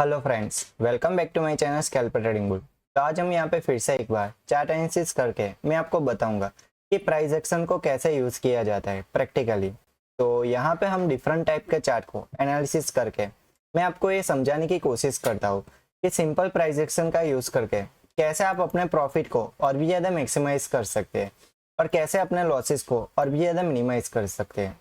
Hello friends, welcome back to my channel scalper trading bull. तो आज हम यहाँ पे फिर से एक बार चार्ट एनालिसिस करके मैं आपको बताऊंगा कि प्राइस एक्शन को कैसे यूज़ किया जाता है प्रैक्टिकली। तो यहाँ पे हम डिफरेंट टाइप के चार्ट को एनालिसिस करके मैं आपको ये समझाने की कोशिश करता हूँ कि सिंपल प्राइस एक्शन का यूज़ करके कैसे आप अपने प्रॉफिट को और भी ज़्यादा मैक्सिमाइज कर सकते हैं और कैसे अपने लॉसेस को और भी ज़्यादा मिनिमाइज कर सकते हैं।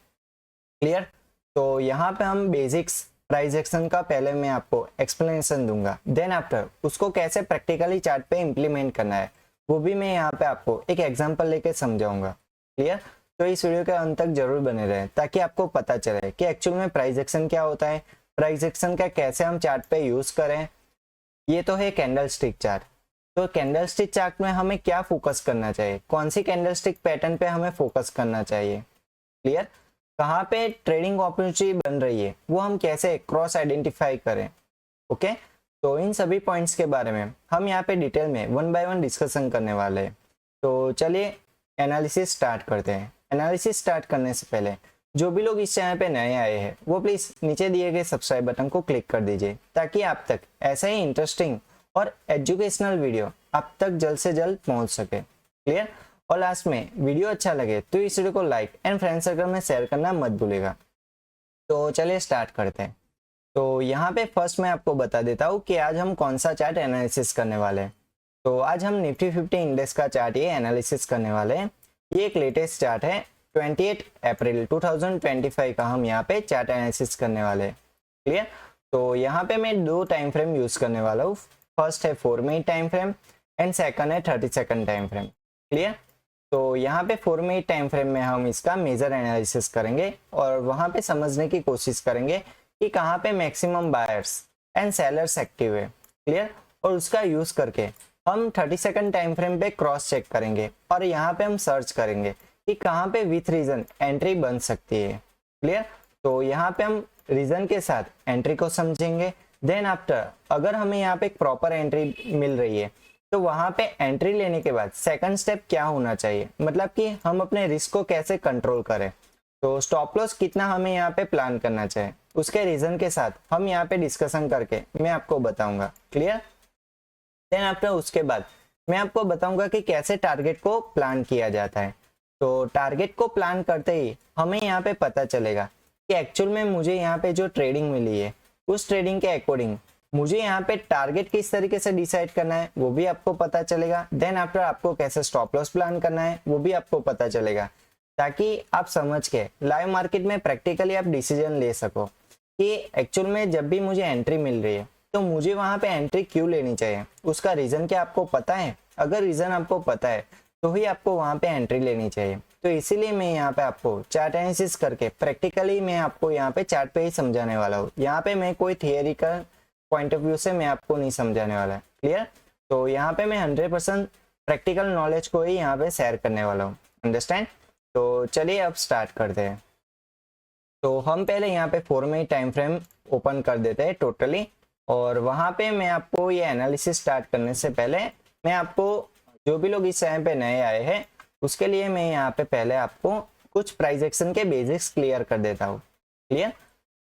क्लियर? तो यहाँ पे हम बेसिक्स प्राइस एक्शन का पहले मैं आपको एक्सप्लेनेशन दूंगा, देन आफ्टर उसको कैसे प्रैक्टिकली चार्ट पे इम्प्लीमेंट करना है वो भी मैं यहाँ पे आपको एक एग्जांपल लेके समझाऊंगा। क्लियर? तो इस वीडियो के अंत तक जरूर बने रहें ताकि आपको पता चले कि एक्चुअल में प्राइस एक्शन क्या होता है, प्राइस एक्शन का कैसे हम चार्ट पे यूज करें। ये तो है कैंडल स्टिक चार्ट। तो कैंडल स्टिक चार्ट में हमें क्या फोकस करना चाहिए, कौन सी कैंडल स्टिक पैटर्न पे हमें फोकस करना चाहिए। क्लियर? कहाँ पे ट्रेडिंग अपॉर्चुनिटी बन रही है वो हम कैसे क्रॉस आइडेंटिफाई करें। ओके, तो इन सभी पॉइंट्स के बारे में हम यहाँ पे डिटेल में वन बाय वन डिस्कशन करने वाले हैं। तो चलिए एनालिसिस स्टार्ट करते हैं। एनालिसिस स्टार्ट करने से पहले जो भी लोग इस चैनल पे नए आए हैं वो प्लीज नीचे दिए गए सब्सक्राइब बटन को क्लिक कर दीजिए ताकि आप तक ऐसा ही इंटरेस्टिंग और एजुकेशनल वीडियो आप तक जल्द से जल्द पहुंच सके। क्लियर? और लास्ट में वीडियो अच्छा लगे तो इस वीडियो को लाइक एंड फ्रेंड सर्कल में शेयर करना मत भूलेगा। तो चलिए स्टार्ट करते हैं। तो यहाँ पे फर्स्ट मैं आपको बता देता हूँ कि आज हम कौन सा चार्ट एनालिसिस करने वाले हैं। तो आज हम निफ्टी 50 इंडेक्स का चार्ट ये एनालिसिस करने वाले हैं। ये एक लेटेस्ट चार्ट है, 28 अप्रैल 2025 का हम यहाँ पे चार्ट एनालिसिस करने वाले हैं। क्लियर? तो यहाँ पे मैं दो टाइम फ्रेम यूज करने वाला हूँ। फर्स्ट है 4 minute time frame and second है 30 सेकंड टाइम फ्रेम। क्लियर? तो यहाँ पे 4 मिनट टाइम फ्रेम में हम इसका मेजर एनालिसिस करेंगे और वहाँ पे समझने की कोशिश करेंगे कि कहाँ पे maximum buyers and sellers active है। क्लियर? और उसका यूज करके हम 30 सेकंड टाइम फ्रेम पे क्रॉस चेक करेंगे और यहाँ पे हम सर्च करेंगे कि कहाँ पे विथ रीजन एंट्री बन सकती है। क्लियर? तो यहाँ पे हम रीजन के साथ एंट्री को समझेंगे। देन आफ्टर अगर हमें यहाँ पे एक प्रॉपर एंट्री मिल रही है तो वहां पे एंट्री लेने के बाद सेकंड स्टेप क्या होना चाहिए, मतलब कि हम अपने रिस्क को कैसे कंट्रोल करें। तो स्टॉप लॉस कितना हमें यहाँ पे प्लान करना चाहिए उसके रीजन के साथ हम यहाँ पे डिस्कशन करके मैं आपको बताऊंगा। क्लियर? देन आफ्टर उसके बाद मैं आपको बताऊंगा कि कैसे टारगेट को प्लान किया जाता है। तो टारगेट को प्लान करते ही हमें यहाँ पे पता चलेगा कि एक्चुअल में मुझे यहाँ पे जो ट्रेडिंग मिली है उस ट्रेडिंग के अकॉर्डिंग मुझे यहाँ पे टारगेट किस तरीके से डिसाइड करना है वो भी आपको पता चलेगा। देन आफ्टर आपको कैसे स्टॉप लॉस प्लान करना है वो भी आपको पता चलेगा ताकि आप समझ के लाइव मार्केट में प्रैक्टिकली आप डिसीजन ले सको कि एक्चुअल में जब भी मुझे एंट्री मिल रही है तो मुझे वहां पे एंट्री क्यों लेनी चाहिए, उसका रीजन क्या आपको पता है। अगर रीजन आपको पता है तो ही आपको वहां पे एंट्री लेनी चाहिए। तो इसीलिए मैं यहाँ पे आपको चार्ट एनालिसिस करके प्रैक्टिकली मैं आपको यहाँ पे चार्ट पे ही समझाने वाला हूँ। यहाँ पे मैं कोई थियरिकल पॉइंट ऑफ व्यू से मैं आपको नहीं समझाने वाला है। क्लियर? तो यहाँ पे मैं 100% प्रैक्टिकल नॉलेज को ही यहाँ पे शेयर करने वाला हूँ। अंडरस्टैंड? तो चलिए अब स्टार्ट करते हैं। तो हम पहले यहाँ पे 4 मिनट टाइम फ्रेम ओपन कर देते हैं टोटली और वहाँ पे मैं आपको ये एनालिसिस स्टार्ट करने से पहले मैं आपको जो भी लोग इस चैनल पे नए आए हैं उसके लिए मैं यहाँ पे पहले आपको कुछ प्राइस एक्शन के बेसिक्स क्लियर कर देता हूँ। क्लियर?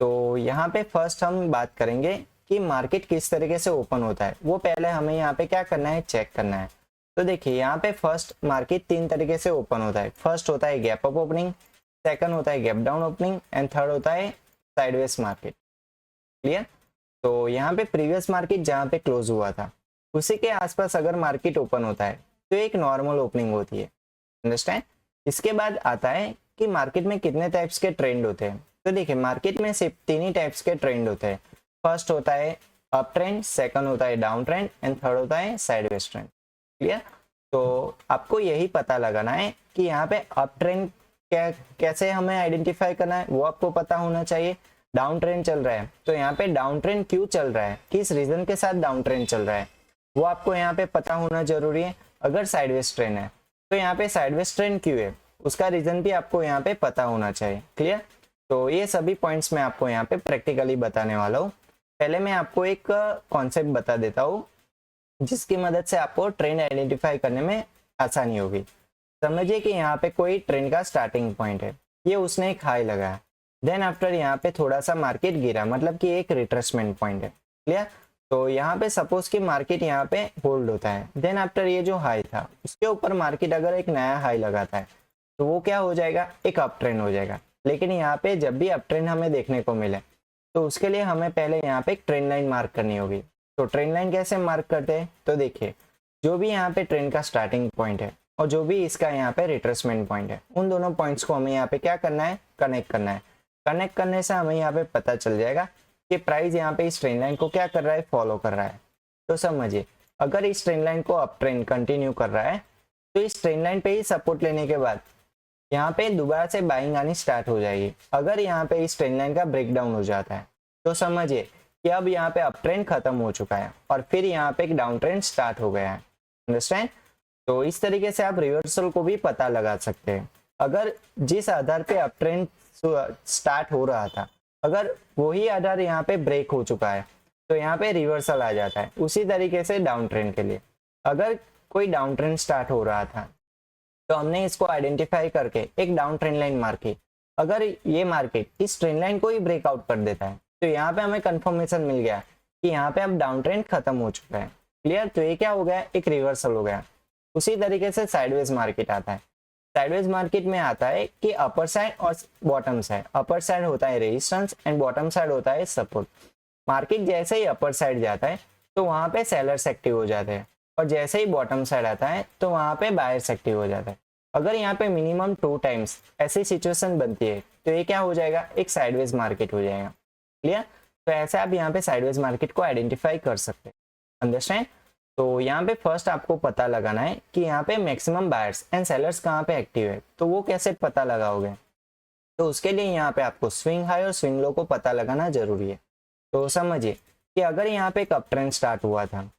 तो यहाँ पे फर्स्ट हम बात करेंगे कि मार्केट किस तरीके से ओपन होता है, वो पहले हमें यहाँ पे क्या करना है, चेक करना है। तो देखिए यहाँ पे फर्स्ट मार्केट 3 तरीके से ओपन होता है। फर्स्ट होता है गैप अप ओपनिंग, सेकंड होता है gap down opening and third होता है साइडवेज मार्केट। क्लियर? तो यहाँ पे प्रीवियस मार्केट जहाँ पे क्लोज हुआ था उसी के आसपास अगर मार्केट ओपन होता है तो एक नॉर्मल ओपनिंग होती है। अंडरस्टैंड? इसके बाद आता है कि मार्केट में कितने टाइप्स के ट्रेंड होते हैं। तो देखिए मार्केट में सिर्फ 3 ही टाइप्स के ट्रेंड होते हैं। फर्स्ट होता है अप ट्रेंड, सेकंड होता है डाउन ट्रेंड एंड थर्ड होता है साइडवेज ट्रेंड। क्लियर? तो आपको यही पता लगाना है कि यहाँ पे अप ट्रेंड कैसे हमें आइडेंटिफाई करना है वो आपको पता होना चाहिए। डाउन ट्रेंड चल रहा है तो यहाँ पे डाउन ट्रेंड क्यों चल रहा है, किस रीजन के साथ डाउन ट्रेंड चल रहा है वो आपको यहाँ पे पता होना जरूरी है। अगर साइडवेज ट्रेंड है तो यहाँ पे साइडवेज ट्रेंड क्यों है उसका रीजन भी आपको यहाँ पे पता होना चाहिए। क्लियर? तो ये सभी पॉइंट्स मैं आपको यहाँ पे प्रैक्टिकली बताने वाला हूँ। पहले मैं आपको एक कॉन्सेप्ट बता देता हूँ जिसकी मदद से आपको ट्रेंड आइडेंटिफाई करने में आसानी होगी। समझिए कि यहाँ पे कोई ट्रेंड का स्टार्टिंग पॉइंट है, ये उसने एक हाई लगाया, देन आफ्टर यहाँ पे थोड़ा सा मार्केट गिरा, मतलब कि एक रिट्रेसमेंट पॉइंट है। क्लियर। तो यहाँ पे सपोज कि मार्केट यहाँ पे होल्ड होता है, देन आफ्टर ये जो हाई था उसके ऊपर मार्केट अगर एक नया हाई लगाता है तो वो क्या हो जाएगा, एक अप ट्रेंड हो जाएगा। लेकिन यहाँ पे जब भी अप ट्रेंड हमें देखने को मिले तो उसके लिए हमें पहले यहाँ पे एक ट्रेंड लाइन मार्क करनी होगी। तो ट्रेंड लाइन कैसे मार्क करते हैं, तो देखिए जो भी यहाँ पे ट्रेंड का स्टार्टिंग पॉइंट है और जो भी इसका यहाँ पे रिट्रेसमेंट पॉइंट है, उन दोनों पॉइंट्स को हमें यहाँ पे क्या करना है, कनेक्ट करना है। कनेक्ट करने से हमें यहाँ पे पता चल जाएगा कि प्राइस यहाँ पे इस ट्रेंड लाइन को क्या कर रहा है, फॉलो कर रहा है। तो समझिए अगर इस ट्रेंड लाइन को अप ट्रेंड कंटिन्यू कर रहा है तो इस ट्रेंड लाइन पे ही सपोर्ट लेने के बाद यहाँ पे दोबारा से बाइंग आनी स्टार्ट हो जाएगी। अगर यहाँ पे इस ट्रेंड लाइन का ब्रेकडाउन हो जाता है तो समझिए कि अब यहाँ पे अप ट्रेंड खत्म हो चुका है और फिर यहाँ पे एक डाउन ट्रेंड स्टार्ट हो गया है। अंडरस्टैंड। तो इस तरीके से आप रिवर्सल को भी पता लगा सकते हैं। अगर जिस आधार पे अप ट्रेंड स्टार्ट हो रहा था, अगर वही आधार यहाँ पे ब्रेक हो चुका है तो यहाँ पे रिवर्सल आ जाता है। उसी तरीके से डाउन ट्रेंड के लिए अगर कोई डाउन ट्रेंड स्टार्ट हो रहा था तो हमने इसको आइडेंटिफाई करके एक डाउन ट्रेंड लाइन मार्की। अगर ये मार्केट इस ट्रेंड लाइन को ही ब्रेकआउट कर देता है तो यहाँ पे हमें कंफर्मेशन मिल गया कि यहाँ पे अब डाउन ट्रेंड खत्म हो चुका है। क्लियर। तो ये क्या हो गया, एक रिवर्सल हो गया। उसी तरीके से साइडवेज मार्केट आता है। साइडवेज मार्केट में आता है कि अपर साइड और बॉटम साइड, अपर साइड होता है रेजिस्टेंस एंड बॉटम साइड होता है सपोर्ट। मार्केट जैसे ही अपर साइड जाता है तो वहां पे सेलर्स एक्टिव हो जाते हैं और जैसे ही बॉटम साइड आता है तो वहां पे बायर्स एक्टिव हो जाता है। अगर यहाँ पे मिनिमम 2 टाइम्स ऐसी सिचुएशन बनती है तो ये क्या हो जाएगा, एक साइडवेज मार्केट हो जाएगा। क्लियर। तो ऐसे आप यहाँ पे साइडवेज मार्केट को आइडेंटिफाई कर सकते हैं। अंडरस्टैंड। तो यहाँ पे फर्स्ट आपको पता लगाना है कि यहाँ पे मैक्सिमम बायर्स एंड सेलर्स कहाँ पे एक्टिव है। तो वो कैसे पता लगाओगे, तो उसके लिए यहाँ पे आपको स्विंग हाई और स्विंग लो को पता लगाना जरूरी है। तो समझिए कि अगर यहाँ पे एक अप ट्रेंड स्टार्ट हुआ था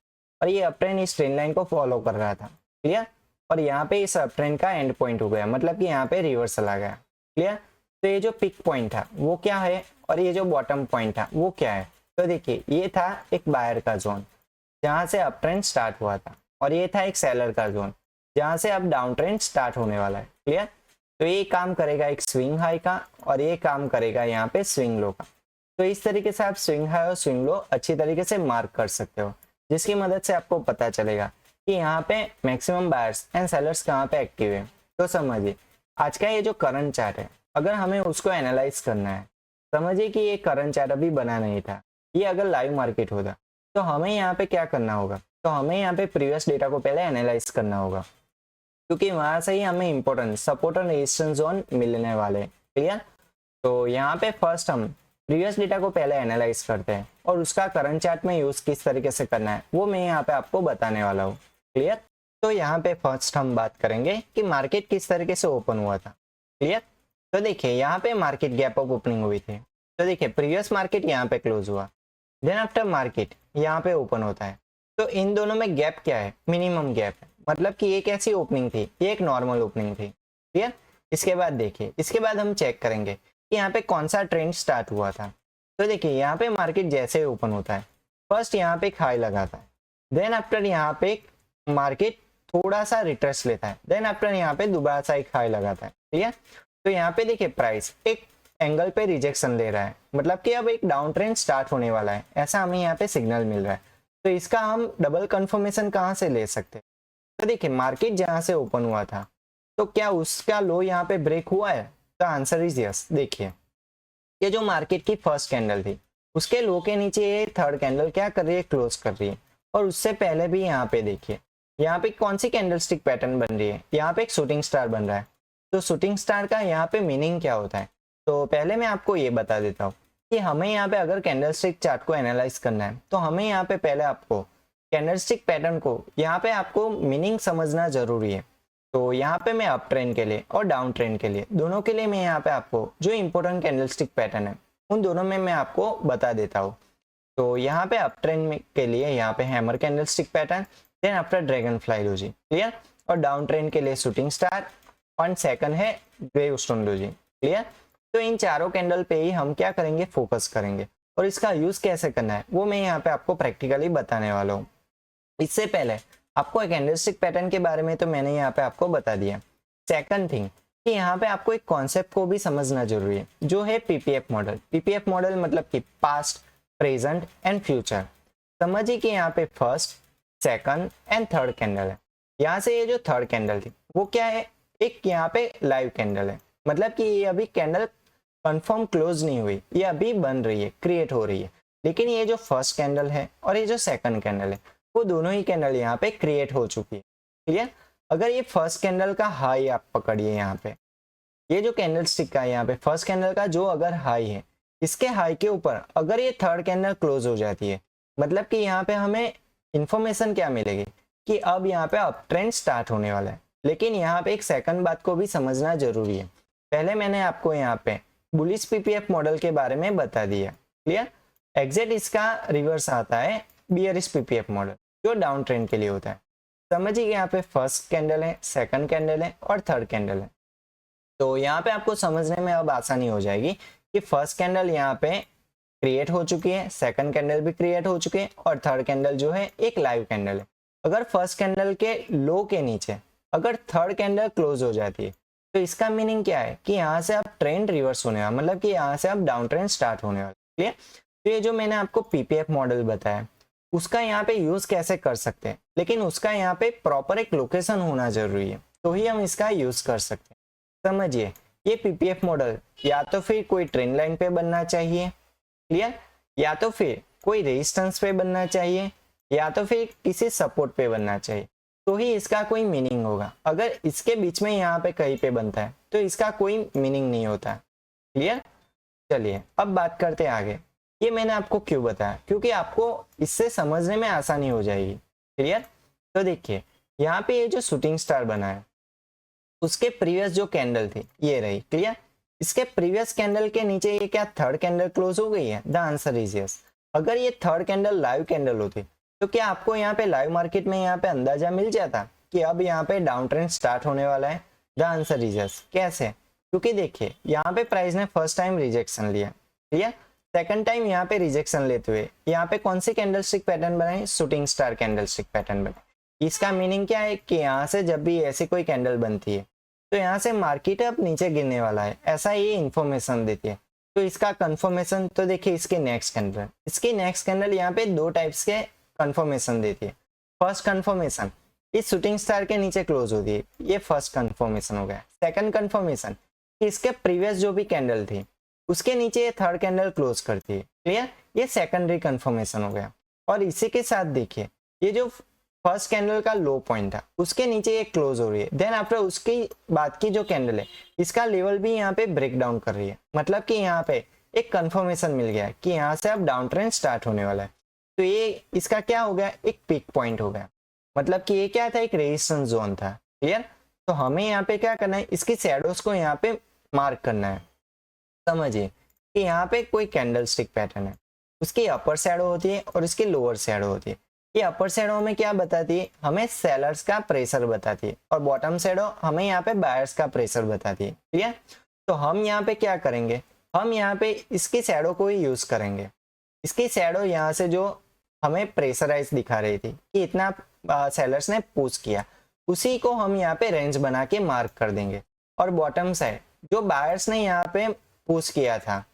और ये अप ट्रेंड इस ट्रेंड लाइन को फॉलो कर रहा था, क्लियर, और यहाँ पे इस अप ट्रेंड का एंड पॉइंट हो गया, मतलब कि यहाँ पे रिवर्सल आ गया। क्लियर। तो ये जो पिक पॉइंट था वो क्या है और ये जो बॉटम पॉइंट था वो क्या है, तो देखिए ये था एक बायर का जोन जहां से अप ट्रेंड स्टार्ट हुआ था और ये था एक सेलर का जोन जहां से अब डाउन ट्रेंड स्टार्ट होने वाला है। क्लियर। तो ये काम करेगा एक स्विंग हाई का और ये काम करेगा यहाँ पे स्विंग लो का। तो इस तरीके से आप स्विंग हाई और स्विंग लो अच्छी तरीके से मार्क कर सकते हो, जिसकी मदद से आपको पता चलेगा कि यहाँ पे मैक्सिमम बायर्स एंड सेलर्स कहाँ पे एक्टिव है। तो समझिए आज का ये जो करंट चार्ट है, अगर हमें उसको एनालाइज करना है, समझिए कि ये करंट चार्ट अभी बना नहीं था, ये अगर लाइव मार्केट होता तो हमें यहाँ पे क्या करना होगा, तो हमें यहाँ पे प्रीवियस डेटा को पहले एनालाइज करना होगा, क्योंकि वहां से ही हमें इंपॉर्टेंट सपोर्ट और रेजिस्टेंस जोन मिलने वाले। क्लियर। तो यहाँ पे फर्स्ट हम प्रीवियस डेटा को पहले एनालाइज करते हैं और उसका करंट चार्ट में यूज किस तरीके से करना है वो मैं यहाँ पे आपको बताने वाला हूँ। क्लियर। तो यहाँ पे फर्स्ट हम बात करेंगे कि मार्केट किस तरीके से ओपन हुआ था। क्लियर। तो देखिए यहाँ पे मार्केट गैप अप ओपनिंग हुई थी। तो देखिए प्रीवियस मार्केट यहाँ पे क्लोज हुआ, देन आफ्टर मार्केट यहाँ पे ओपन होता है। तो इन दोनों में गैप क्या है, मिनिमम गैप है, मतलब कि ये कैसी ओपनिंग थी, ये एक नॉर्मल ओपनिंग थी। क्लियर। इसके बाद देखिए, इसके बाद हम चेक करेंगे कि यहाँ पे कौन सा ट्रेंड स्टार्ट हुआ था। तो देखिए यहाँ पे मार्केट जैसे ही ओपन होता है, फर्स्ट यहाँ पे एक हाई लगाता है, देन आफ्टर यहाँ पे मार्केट थोड़ा सा रिट्रेस लेता है, देन आफ्टर यहाँ पे दोबारा सा एक हाई लगाता है। क्लियर। तो यहाँ पे देखिए प्राइस एक एंगल पे रिजेक्शन ले रहा है, मतलब कि अब एक डाउन ट्रेंड स्टार्ट होने वाला है, ऐसा हमें यहाँ पे सिग्नल मिल रहा है। तो इसका हम डबल कंफर्मेशन कहाँ से ले सकते हैं, तो देखिए मार्केट जहाँ से ओपन हुआ था तो क्या उसका लो यहाँ पे ब्रेक हुआ है, तो आंसर इज यस। देखिए ये जो मार्केट की फर्स्ट कैंडल थी उसके लो के नीचे ये थर्ड कैंडल क्या कर रही है, क्लोज कर रही है। और उससे पहले भी यहाँ पे देखिए यहाँ पे कौन सी कैंडलस्टिक पैटर्न बन रही है, यहाँ पे एक शूटिंग स्टार बन रहा है। तो शूटिंग स्टार का यहाँ पे मीनिंग क्या होता है, तो पहले मैं आपको ये बता देता हूँ कि हमें यहाँ पे अगर कैंडलस्टिक चार्ट को एनालाइज करना है तो हमें यहाँ पे पहले आपको कैंडलस्टिक पैटर्न को यहाँ पे आपको मीनिंग समझना जरूरी है। तो यहाँ पे मैं अप ट्रेंड के लिए और डाउन ट्रेंड के लिए दोनों के लिए मैं यहाँ पे आपको जो इंपॉर्टेंट कैंडलस्टिक पैटर्न है उन दोनों में मैं आपको बता देता हूँ। तो यहाँ पे अप ट्रेंड के लिए यहाँ पे hammer candlestick pattern, then after dragonfly doji. Clear. और डाउन ट्रेंड के लिए शूटिंग स्टार और सेकंड है ग्रेवस्टोन लोजी। क्लियर। तो इन चारों कैंडल पे ही हम क्या करेंगे, फोकस करेंगे, और इसका यूज कैसे करना है वो मैं यहाँ पे आपको प्रैक्टिकली बताने वाला हूँ। इससे पहले आपको एक कैंडलस्टिक पैटर्न के बारे में तो मैंने यहाँ पे आपको बता दिया। सेकंड थिंग कि यहाँ पे आपको एक कॉन्सेप्ट को भी समझना जरूरी है, जो है पीपीएफ मॉडल। पीपीएफ मॉडल मतलब कि पास्ट, प्रेजेंट एंड फ्यूचर। समझिए कि यहाँ पे first, second and third candle है। यहाँ से ये जो थर्ड कैंडल थी वो क्या है, एक यहाँ पे लाइव कैंडल है, मतलब कि ये अभी कैंडल कंफर्म क्लोज नहीं हुई, ये अभी बन रही है, क्रिएट हो रही है। लेकिन ये जो फर्स्ट कैंडल है और ये जो सेकंड कैंडल है वो दोनों ही कैंडल यहाँ पे क्रिएट हो चुकी है। क्लियर। अगर ये फर्स्ट कैंडल का हाई आप पकड़िए, यहाँ पे ये जो कैंडल स्टिक का है यहाँ पे फर्स्ट कैंडल का जो अगर हाई है, इसके हाई के ऊपर अगर ये थर्ड कैंडल क्लोज हो जाती है, मतलब कि यहाँ पे हमें इंफॉर्मेशन क्या मिलेगी कि अब यहाँ पे अप ट्रेंड स्टार्ट होने वाला है। लेकिन यहाँ पे एक सेकंड बात को भी समझना जरूरी है। पहले मैंने आपको यहाँ पे बुलिश पीपीएफ मॉडल के बारे में बता दिया। क्लियर। एग्जैक्ट इसका रिवर्स आता है बियरिश पीपीएफ मॉडल, जो डाउन ट्रेंड के लिए होता है। समझिए यहाँ पे फर्स्ट कैंडल है, सेकंड कैंडल है और थर्ड कैंडल है। तो यहाँ पे आपको समझने में अब आसानी हो जाएगी कि फर्स्ट कैंडल यहाँ पे क्रिएट हो चुकी है, सेकंड कैंडल भी क्रिएट हो चुकी है और थर्ड कैंडल जो है एक लाइव कैंडल है। अगर फर्स्ट कैंडल के लो के नीचे अगर थर्ड कैंडल क्लोज हो जाती है तो इसका मीनिंग क्या है कि यहाँ से अब ट्रेंड रिवर्स होने वाला, मतलब कि यहाँ से अब डाउन ट्रेंड स्टार्ट होने वाला। क्लियर। तो ये जो मैंने आपको पीपीएफ मॉडल बताया उसका यहाँ पे यूज कैसे कर सकते हैं, लेकिन उसका यहाँ पे प्रॉपर एक लोकेशन होना जरूरी है, तो ही हम इसका यूज कर सकते हैं। समझिए ये पीपीएफ मॉडल या तो फिर कोई ट्रेंड लाइन पे बनना चाहिए, क्लियर, या तो फिर कोई रेजिस्टेंस पे बनना चाहिए, या तो फिर किसी सपोर्ट पे बनना चाहिए, तो ही इसका कोई मीनिंग होगा। अगर इसके बीच में यहाँ पे कहीं पे बनता है तो इसका कोई मीनिंग नहीं होता। क्लियर। चलिए अब बात करते हैं आगे। ये मैंने आपको क्यों बताया, क्योंकि आपको इससे समझने में आसानी हो जाएगी। क्लियर। तो देखिए यहाँ पे ये जो शूटिंग स्टार बना है उसके प्रीवियस जो कैंडल थी ये रही। क्लियर। इसके प्रीवियस कैंडल के नीचे ये क्या थर्ड कैंडल क्लोज हो गई है? The answer is yes. अगर ये थर्ड कैंडल लाइव कैंडल होती तो क्या आपको यहाँ पे लाइव मार्केट में यहाँ पे अंदाजा मिल जाता कि अब यहाँ पे डाउन ट्रेंड स्टार्ट होने वाला है? The answer is yes. कैसे? क्योंकि देखिए यहाँ पे प्राइस ने फर्स्ट टाइम रिजेक्शन लिया, क्लियर, सेकंड टाइम यहाँ पे रिजेक्शन लेते हुए यहाँ पे कौन सी कैंडलस्टिक पैटर्न बनाई? शूटिंग स्टार कैंडलस्टिक पैटर्न बनाई। इसका मीनिंग क्या है कि यहाँ से जब भी ऐसी कोई कैंडल बनती है तो यहाँ से मार्केट अब नीचे गिरने वाला है, ऐसा ये इंफॉर्मेशन देती है। तो इसका कंफर्मेशन तो देखिए इसके नेक्स्ट कैंडल यहाँ पे दो टाइप्स के कंफर्मेशन देती है। फर्स्ट कंफर्मेशन इस शूटिंग स्टार के नीचे क्लोज होती है, ये फर्स्ट कंफर्मेशन हो गया। सेकंड कंफर्मेशन इसके प्रीवियस जो भी कैंडल थी उसके नीचे ये थर्ड कैंडल क्लोज करती है। क्लियर। ये सेकेंडरी कंफर्मेशन हो गया। और इसी के साथ देखिए ये जो फर्स्ट कैंडल का लो पॉइंट था उसके नीचे ये क्लोज हो रही है, देन आफ्टर उसकी बाद की जो कैंडल है इसका लेवल भी यहाँ पे ब्रेक डाउन कर रही है, मतलब कि यहाँ पे एक कंफर्मेशन मिल गया कि यहाँ से अब डाउन ट्रेंड स्टार्ट होने वाला है। तो ये इसका क्या हो गया? एक पीक पॉइंट हो गया, मतलब कि ये क्या था? एक रेजिस्टेंस जोन था। क्लियर। तो हमें यहाँ पे क्या करना है? इसकी शैडोज को यहाँ पे मार्क करना है। समझिए कि यहाँ पे कोई कैंडल स्टिक पैटर्न है, उसकी अपर शैडो होती है और इसकी लोअर शैडो होती है। ये अपर शैडो में क्या बताती है? हमें सेलर्स का प्रेशर बताती है, और बॉटम शैडो हमें यहाँ पे बायर्स का प्रेशर बताती है। ठीक है। तो हम यहाँ पे क्या करेंगे? हम यहाँ पे इसकी शैडो को ही यूज करेंगे। इसकी शैडो यहाँ से जो हमें प्रेशराइज दिखा रही थी कि इतना सेलर्स ने पुश किया, उसी को हम यहाँ पे रेंज बना के मार्क कर देंगे। और बॉटम साइड जो बायर्स ने यहाँ पे पुश किया था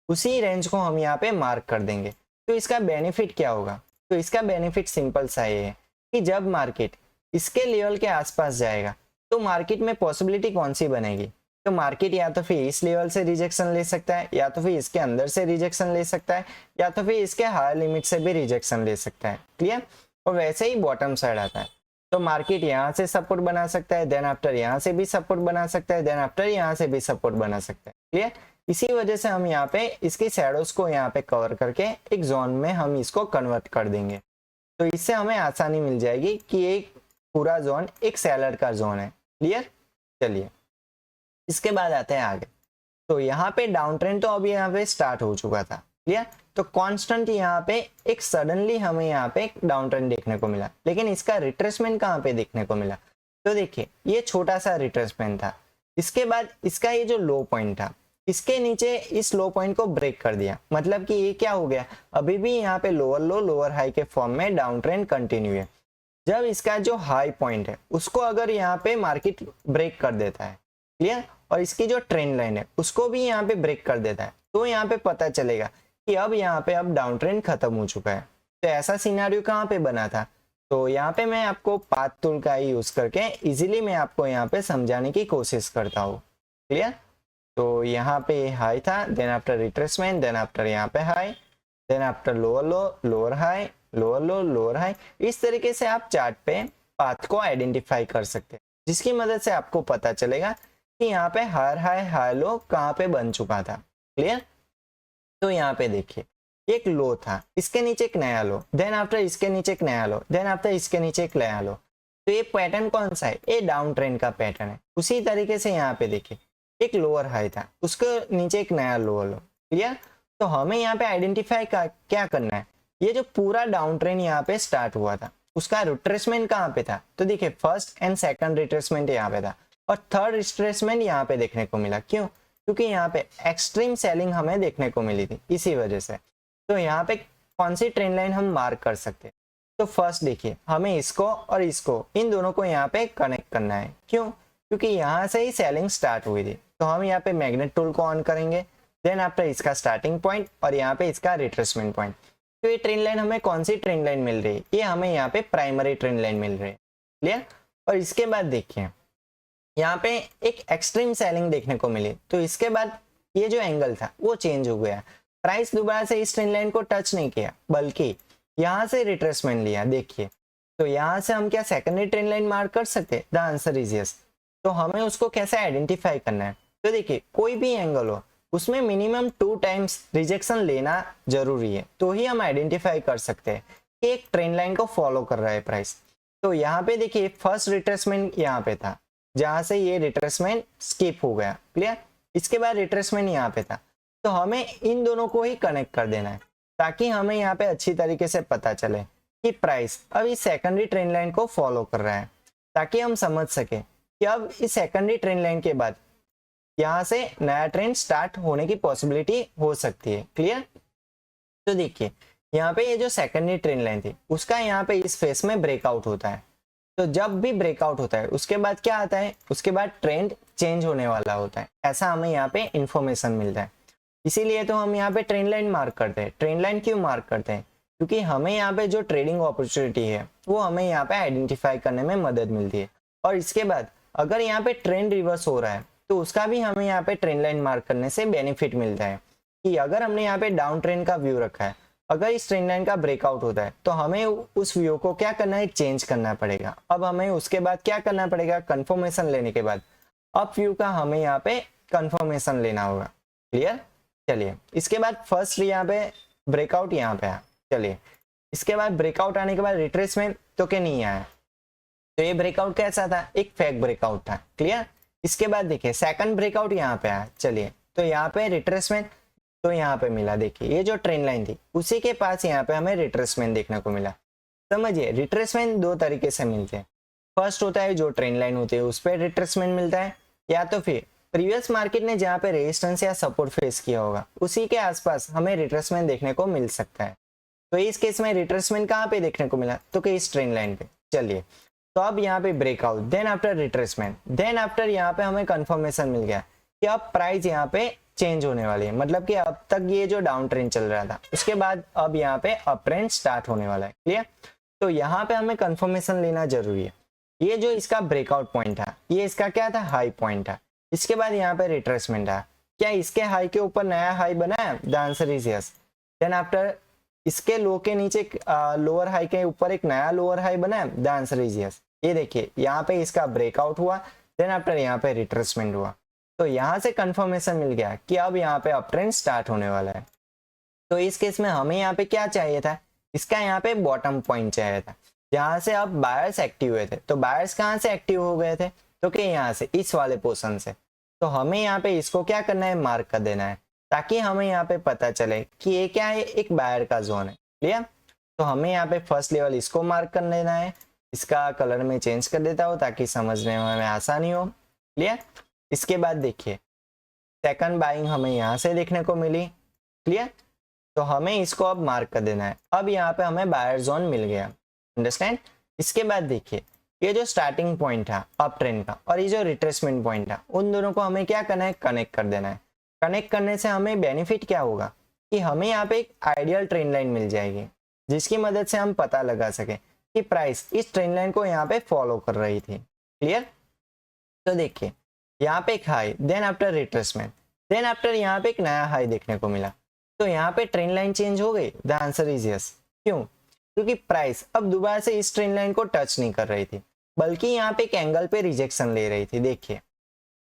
उसी रेंज को हम यहाँ पे मार्क कर देंगे। तो इसका बेनिफिट क्या होगा? तो इसका बेनिफिट सिंपल सा ये है कि जब मार्केट इसके लेवल के आसपास जाएगा तो मार्केट में पॉसिबिलिटी कौन सी बनेगी? तो मार्केट या तो फिर इस लेवल से रिजेक्शन ले सकता है, या तो फिर इसके अंदर से रिजेक्शन ले सकता है, या तो फिर इसके हायर लिमिट से भी रिजेक्शन ले सकता है। क्लियर। और वैसे ही बॉटम साइड आता है तो मार्केट यहाँ से सपोर्ट बना सकता है, देन आफ्टर यहाँ से भी सपोर्ट बना सकता है, देन आफ्टर यहाँ से भी सपोर्ट बना सकता है। क्लियर। इसी वजह से हम यहाँ पे इसकी शैडोज को यहाँ पे कवर करके एक जोन में हम इसको कन्वर्ट कर देंगे। तो इससे हमें आसानी मिल जाएगी कि एक पूरा जोन एक सेलर का जोन है। क्लियर। चलिए इसके बाद आते हैं आगे। तो यहाँ पे डाउन ट्रेंड तो अभी यहाँ पे स्टार्ट हो चुका था। क्लियर। तो कांस्टेंट यहाँ पे एक सडनली हमें यहाँ पे एक डाउन ट्रेंड देखने को मिला, लेकिन इसका रिट्रेसमेंट कहाँ पे देखने को मिला? तो देखिए ये छोटा सा रिट्रेसमेंट था, इसके बाद इसका ये जो लो पॉइंट था इसके नीचे इस लो पॉइंट को ब्रेक कर दिया, मतलब कि ये क्या हो गया? अभी भी यहाँ पे लोअर लो लोअर हाई के फॉर्म में डाउन ट्रेंड कंटिन्यू है। जब इसका जो हाई पॉइंट है उसको अगर यहाँ पे मार्केट ब्रेक कर देता है, क्लियर, और इसकी जो ट्रेंड लाइन है उसको भी यहाँ पे ब्रेक कर देता है, तो यहाँ पे पता चलेगा कि अब यहाँ पे अब डाउन ट्रेंड खत्म हो चुका है। तो ऐसा सिनेरियो कहाँ पे बना था, तो यहाँ पे मैं आपको पाथ टूल का यूज करके इजीली मैं आपको यहाँ पे समझाने की कोशिश करता हूँ। क्लियर? तो यहाँ पे हाई था, then after retracement, then after यहाँ पे high, then after lower low, lower high, lower low, lower high. इस तरीके से आप चार्ट पे पाथ को आइडेंटिफाई कर सकते हैं, जिसकी मदद से आपको पता चलेगा कि यहाँ पे हायर हाई हाई लो कहाँ पे बन चुका था। क्लियर? तो यहाँ पे देखिए एक लो था, इसके नीचे एक नया लो, देन आफ्टर इसके नीचे एक नया लो, देन आफ्टर इसके नीचे एक नया लो। तो ये पैटर्न कौन सा है, ये डाउन ट्रेंड का पैटर्न है। उसी तरीके से यहाँ पे देखिए एक लोअर हाई था, उसके नीचे एक नया लोअर लो। क्लियर? तो हमें यहाँ पे आइडेंटिफाई क्या करना है, ये जो पूरा डाउन ट्रेंड यहाँ पे स्टार्ट हुआ था उसका रिट्रेसमेंट कहाँ पे था, तो देखिए फर्स्ट एंड सेकंड रिट्रेसमेंट यहाँ पे था और थर्ड रिट्रेसमेंट यहाँ पे देखने को मिला। क्यों? क्योंकि यहाँ पे एक्सट्रीम सेलिंग हमें देखने को मिली थी, इसी वजह से। तो यहाँ पे कौन सी ट्रेंड लाइन हम मार्क कर सकते हैं, तो फर्स्ट देखिए हमें इसको और इसको, इन दोनों को यहाँ पे कनेक्ट करना है। क्यों? क्योंकि यहाँ से ही सेलिंग स्टार्ट हुई थी। तो हम यहाँ पे मैग्नेट टूल को ऑन करेंगे, देन आफ्टर इसका स्टार्टिंग पॉइंट और यहाँ पे इसका रिट्रेसमेंट पॉइंट। तो ये ट्रेंड लाइन हमें कौन सी ट्रेंड लाइन मिल रही है, ये हमें यहाँ पे प्राइमरी ट्रेंड लाइन मिल रही है। क्लियर? और इसके बाद देखिए यहाँ पे एक एक्सट्रीम सेलिंग देखने को मिली, तो इसके बाद ये जो एंगल था वो चेंज हो गया, प्राइस दोबारा से इस ट्रेंड लाइन को टच नहीं किया बल्कि यहाँ से रिट्रेसमेंट लिया। देखिए तो यहाँ से हम क्या सेकेंडरी ट्रेंड लाइन मार्क कर सकते हैं, द आंसर इज यस। तो हमें उसको कैसे आइडेंटिफाई करना है, तो देखिए कोई भी एंगल हो उसमें मिनिमम 2 टाइम्स रिजेक्शन लेना जरूरी है, तो ही हम आइडेंटिफाई कर सकते हैं कि एक ट्रेंड लाइन को फॉलो कर रहा है प्राइस। तो यहाँ पे देखिए फर्स्ट रिट्रेसमेंट यहाँ पे था, जहां से ये रिट्रेसमेंट स्किप हो गया। क्लियर? इसके बाद रिट्रेसमेंट यहाँ पे था, तो हमें इन दोनों को ही कनेक्ट कर देना है ताकि हमें यहाँ पे अच्छी तरीके से पता चले कि प्राइस अब इस सेकेंडरी ट्रेंड लाइन को फॉलो कर रहा है, ताकि हम समझ सके कि अब इस सेकेंडरी ट्रेंड लाइन के बाद यहाँ से नया ट्रेंड स्टार्ट होने की पॉसिबिलिटी हो सकती है। क्लियर? तो देखिए यहाँ पे ये जो सेकेंडरी ट्रेंड लाइन थी उसका यहाँ पे इस फेस में ब्रेकआउट होता है। तो जब भी ब्रेकआउट होता है उसके बाद क्या आता है, उसके बाद ट्रेंड चेंज होने वाला होता है, ऐसा हमें यहाँ पे इंफॉर्मेशन मिलता है। इसीलिए तो हम यहाँ पे ट्रेंड लाइन मार्क करते हैं। ट्रेंड लाइन क्यों मार्क करते हैं? क्योंकि हमें यहाँ पे जो ट्रेडिंग अपॉर्चुनिटी है वो हमें यहाँ पे आइडेंटिफाई करने में मदद मिलती है। और इसके बाद अगर यहाँ पे ट्रेंड रिवर्स हो रहा है तो उसका भी हमें यहाँ पे ट्रेंड लाइन मार्क करने से बेनिफिट मिलता है कि अगर हमने यहाँ पे डाउन ट्रेंड का व्यू रखा है, अगर इस ट्रेंड लाइन का ब्रेकआउट होता है तो हमें उस व्यू को क्या करना है, चेंज करना पड़ेगा। अब हमें उसके बाद क्या करना पड़ेगा, कंफर्मेशन लेने के बाद अप व्यू का हमें यहाँ पे कंफर्मेशन लेना होगा। क्लियर? चलिए इसके बाद फर्स्ट यहाँ पे ब्रेकआउट यहाँ पे आया, चलिए इसके बाद ब्रेकआउट आने के बाद रिट्रेसमेंट तो क्या नहीं आया, तो ये ब्रेकआउट कैसा था, एक फेक ब्रेकआउट था। क्लियर? इसके बाद देखिए सेकंड ब्रेकआउट यहाँ पे आया, चलिए तो यहाँ पे रिट्रेसमेंट तो यहाँ पे मिला। देखिए ये जो ट्रेंड लाइन थी उसी के पास यहाँ पे हमें रिट्रेसमेंट देखने को मिला। समझिए रिट्रेसमेंट दो तरीके से मिलते हैं, फर्स्ट होता है जो ट्रेंड लाइन होती है उस पर रिट्रेसमेंट मिलता है, या तो फिर प्रीवियस मार्केट ने जहाँ पे रेजिस्टेंस या सपोर्ट फेस किया होगा उसी के आसपास हमें रिट्रेसमेंट देखने को मिल सकता है। तो इस केस में रिट्रेसमेंट कहाँ पे देखने को मिला, तो कि इस ट्रेंड लाइन पे। चलिए तो अब यहाँ पे breakout, then after retracement, then after यहाँ पे हमें कंफर्मेशन मिल गया कि अब प्राइस यहाँ पे चेंज होने वाली है, मतलब कि अब तक ये जो डाउन ट्रेंड चल रहा था उसके बाद अब यहाँ पे अप ट्रेंड स्टार्ट होने वाला है। क्लियर? तो यहाँ पे हमें कंफर्मेशन लेना जरूरी है। ये जो इसका ब्रेकआउट पॉइंट था ये इसका क्या था, हाई पॉइंट था। इसके बाद यहाँ पे रिट्रेसमेंट था, क्या इसके हाई के ऊपर नया हाई बना है, the answer is yes. Then after इसके लो के नीचे लोअर हाई के ऊपर एक नया लोअर हाई बना है, द आंसर इज यस। ये देखिए यहाँ पे इसका ब्रेकआउट हुआ, देन आफ्टर यहाँ पे रिट्रेसमेंट हुआ, तो यहाँ से कंफर्मेशन मिल गया कि अब यहाँ पे अप ट्रेंड स्टार्ट होने वाला है। तो इस केस में हमें यहाँ पे क्या चाहिए था, इसका यहाँ पे बॉटम पॉइंट चाहिए था जहाँ से अब बायर्स एक्टिव हुए थे। तो बायर्स कहाँ से एक्टिव हो गए थे, तो कि यहाँ से, इस वाले पोर्शन से। तो हमें यहाँ पे इसको क्या करना है, मार्क कर देना है, ताकि हमें यहाँ पे पता चले कि ये क्या है, एक बायर का जोन है। क्लियर? तो हमें यहाँ पे फर्स्ट लेवल इसको मार्क कर देना है, इसका कलर में चेंज कर देता हूँ ताकि समझने में हमें आसानी हो। क्लियर? इसके बाद देखिए सेकंड बाइंग हमें यहाँ से देखने को मिली। क्लियर? तो हमें इसको अब मार्क कर देना है, अब यहाँ पे हमें बायर जोन मिल गया। अंडरस्टैंड? इसके बाद देखिए ये जो स्टार्टिंग पॉइंट था अप ट्रेंड का और ये जो रिट्रेसमेंट पॉइंट था, उन दोनों को हमें क्या करना है, कनेक्ट कर देना है। कनेक्ट करने से हमें बेनिफिट क्या होगा कि हमें यहाँ पे एक आइडियल ट्रेंड लाइन मिल जाएगी जिसकी मदद से हम पता लगा सके कि प्राइस इस ट्रेंड लाइन को यहाँ पे फॉलो कर रही थी। क्लियर? तो देखिए यहाँ पे एक high, then after retracement, then after यहाँ पे एक नया हाई देखने को मिला। तो यहाँ पे ट्रेंड लाइन चेंज हो गई? The answer is yes. क्यों? क्योंकि प्राइस अब दोबारा से इस ट्रेंड लाइन को टच नहीं कर रही थी, बल्कि यहाँ पे एक एंगल पे रिजेक्शन ले रही थी। देखिए